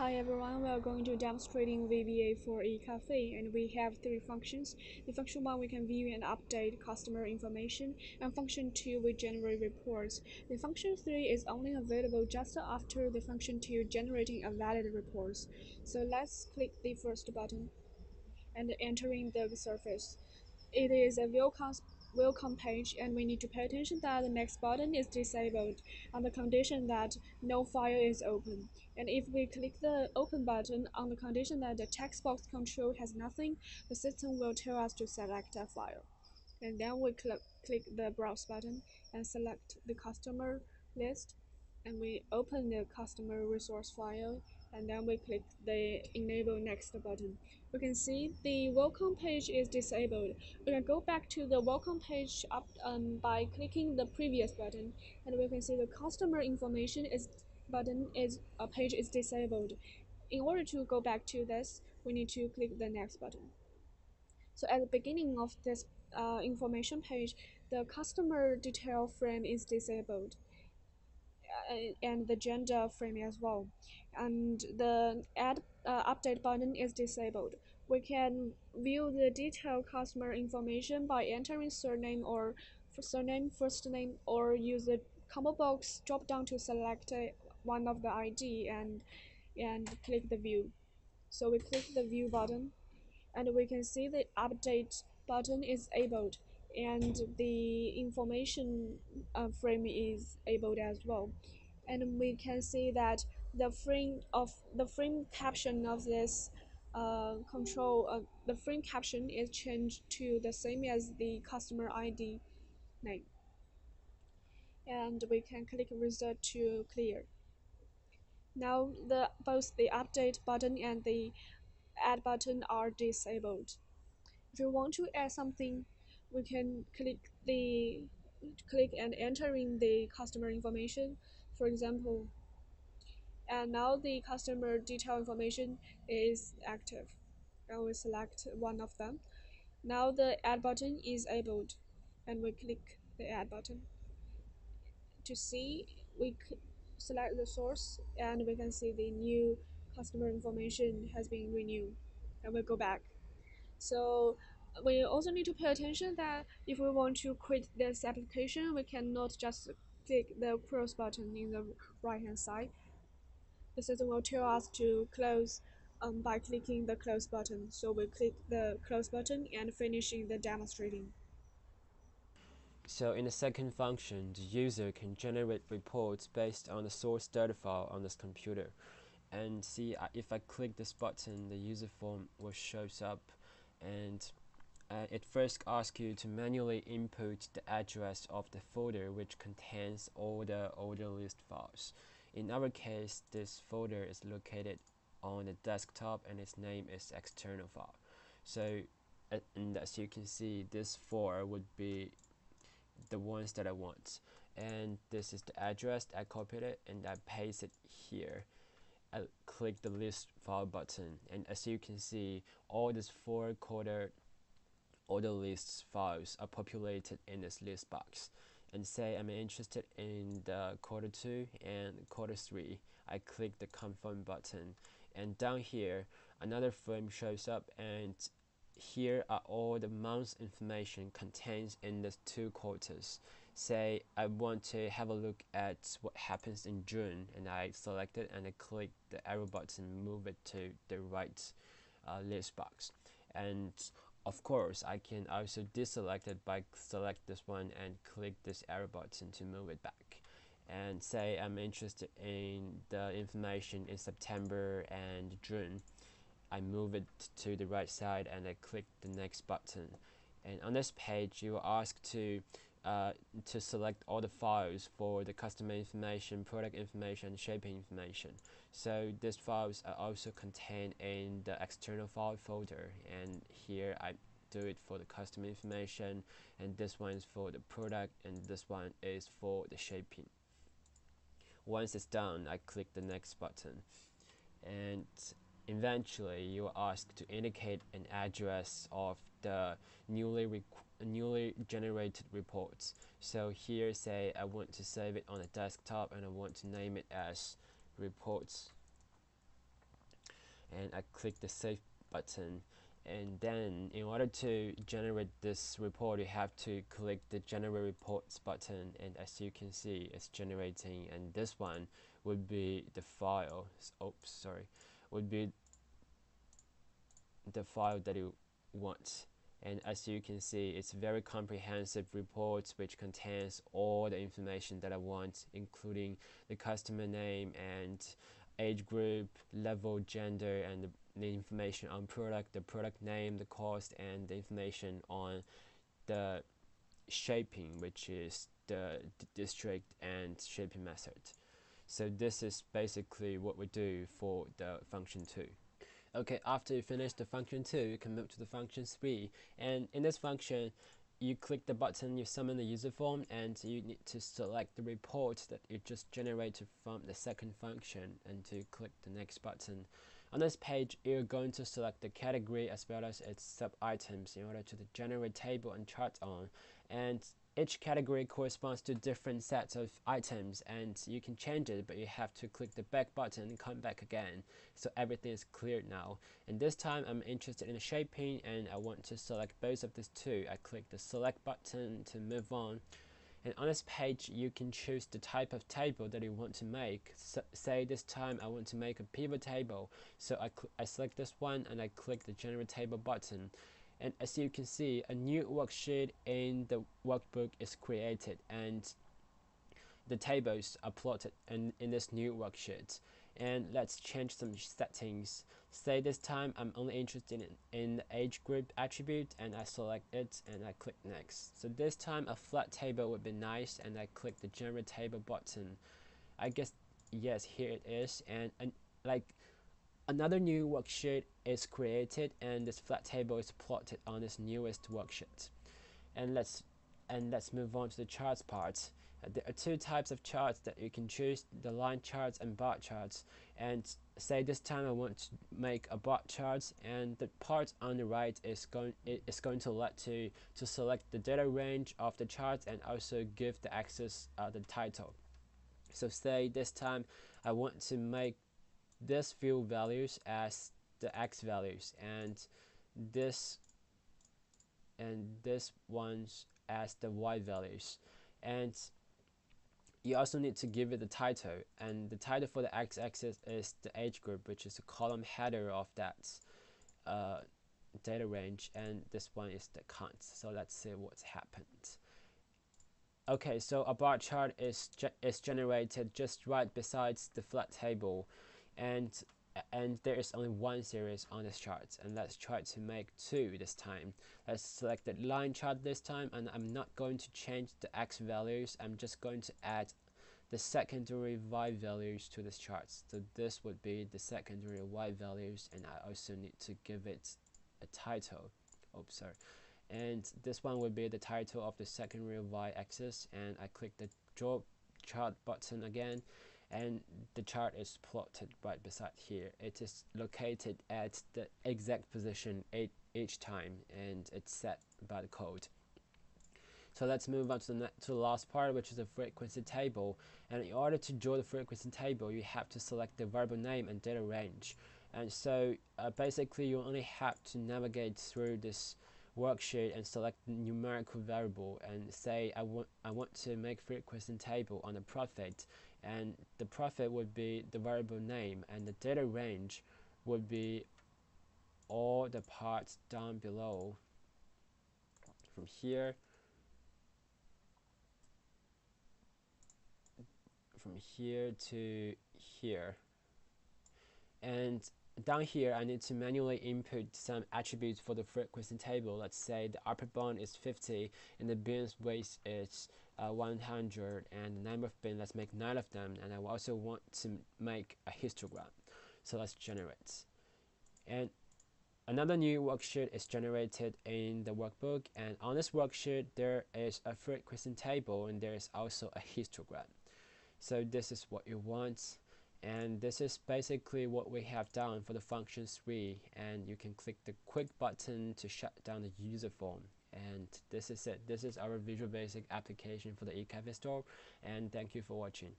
Hi everyone, we are going to demonstrating VBA for eCafe, and we have three functions. The function 1, we can view and update customer information, and function 2, we generate reports. The function 3 is only available just after the function 2 generating a valid reports. So let's click the first button and entering the surface. It is a welcome page, and we need to pay attention that the next button is disabled on the condition that no file is open. And if we click the open button on the condition that the text box control has nothing, the system will tell us to select a file. And then we click the browse button and select the customer list, and we open the customer resource file, and then we click the enable next button. We can see the welcome page is disabled. We can go back to the welcome page by clicking the previous button, and we can see the customer information is page is disabled. In order to go back to this, we need to click the next button. So at the beginning of this information page, the customer detail frame is disabled, and the gender frame as well, and the add update button is disabled. We can view the detailed customer information by entering surname, first name, or use the combo box drop down to select one of the ID and click the view. So we click the view button, and we can see the update button is enabled, and the information frame is enabled as well. And we can see that the frame caption of this the frame caption is changed to the same as the customer ID name, and we can click reset to clear. Now both the update button and the add button are disabled. If you want to add something, we can click and entering the customer information, for example, and now the customer detail information is active. I will select one of them. Now the add button is enabled, and we click the add button. To see, we select the source, and we can see the new customer information has been renewed, and we'll go back. So we also need to pay attention that if we want to quit this application, we cannot just click the close button in the right hand side. The system will tell us to close by clicking the close button. So we click the close button and finishing the demonstrating. So in the second function, the user can generate reports based on the source data file on this computer. And see, if I click this button, the user form will shows up, and it first asks you to manually input the address of the folder which contains all the order list files. In our case, this folder is located on the desktop and its name is external file. So and as you can see, this four would be the ones that I want, and this is the address. I copied it and I paste it here. I click the list file button, and as you can see, all these four order lists files are populated in this list box. And say I'm interested in the quarter 2 and quarter 3, I click the confirm button, and down here another frame shows up, and here are all the months information contained in the two quarters. Say I want to have a look at what happens in June, and I select it and I click the arrow button, move it to the right list box. And of course, I can also deselect it by select this one and click this arrow button to move it back. And say I'm interested in the information in September and June, I move it to the right side and I click the next button. And on this page, you are asked to select all the files for the customer information, product information, and shipping information. So these files are also contained in the external file folder, and here I do it for the customer information, and this one is for the product, and this one is for the shipping. Once it's done, I click the next button, and eventually you are asked to indicate an address of the newly generated reports. So here, say I want to save it on a desktop and I want to name it as reports. and I click the save button. And then in order to generate this report, you have to click the generate reports button, and as you can see, it's generating, and this one would be the file. Oops, sorry, would be the file that you want. And as you can see, it's very comprehensive reports which contains all the information that I want, including the customer name and age group, level, gender, and the information on product, the product name, the cost, and the information on the shaping, which is the district and shaping method. So this is basically what we do for the function 2. Okay, after you finish the function 2, you can move to the function 3, and in this function you click the button, you summon the user form, and you need to select the report that you just generated from the second function, and to click the next button. On this page, you're going to select the category as well as its sub-items in order to generate table and chart on, and each category corresponds to different sets of items, and you can change it, but you have to click the back button and come back again. So everything is clear now. And this time I'm interested in the shaping, and I want to select both of these two. I click the select button to move on. And on this page, you can choose the type of table that you want to make. So, say this time I want to make a pivot table. So I select this one and I click the generate table button. And as you can see, a new worksheet in the workbook is created, and the tables are plotted in this new worksheet. And let's change some settings. Say this time I'm only interested in the age group attribute, and I select it and I click next. So this time a flat table would be nice, and I click the generate table button. I guess, yes, here it is. And like another new worksheet is created, and this flat table is plotted on this newest worksheet. And let's move on to the charts part. There are two types of charts that you can choose: the line charts and bar charts. And say this time I want to make a bar chart, and the part on the right is going to let to select the data range of the chart and also give the axis the title. So say this time I want to make this field values as the x values, and this ones as the y values. And you also need to give it the title, and the title for the x-axis is the age group, which is the column header of that data range, and this one is the count. So let's see what's happened. Okay, so a bar chart is generated just right besides the flat table, and there is only one series on this chart, and let's try to make two this time. Let's select the line chart this time, and I'm not going to change the x values. I'm just going to add the secondary y values to this chart. So this would be the secondary y values, and I also need to give it a title. Oops, sorry. And this one would be the title of the secondary y-axis, and I click the draw chart button again, and the chart is plotted right beside here. It is located at the exact position each time, and it's set by the code. So let's move on to the last part, which is the frequency table. And in order to draw the frequency table, you have to select the variable name and data range. And so basically you only have to navigate through this worksheet and select the numerical variable, and say I want to make frequency table on the profit, and the profit would be the variable name, and the data range would be all the parts down below from here to here. And down here I need to manually input some attributes for the frequency table. Let's say the upper bound is 50 and the bins weight is 100, and the number of bins, let's make 9 of them, and I also want to make a histogram. So let's generate. And another new worksheet is generated in the workbook, and on this worksheet there is a frequency table, and there is also a histogram. So this is what you want, and this is basically what we have done for the function 3, and you can click the quick button to shut down the user form. And this is it. This is our Visual Basic application for the eCafe store, and thank you for watching.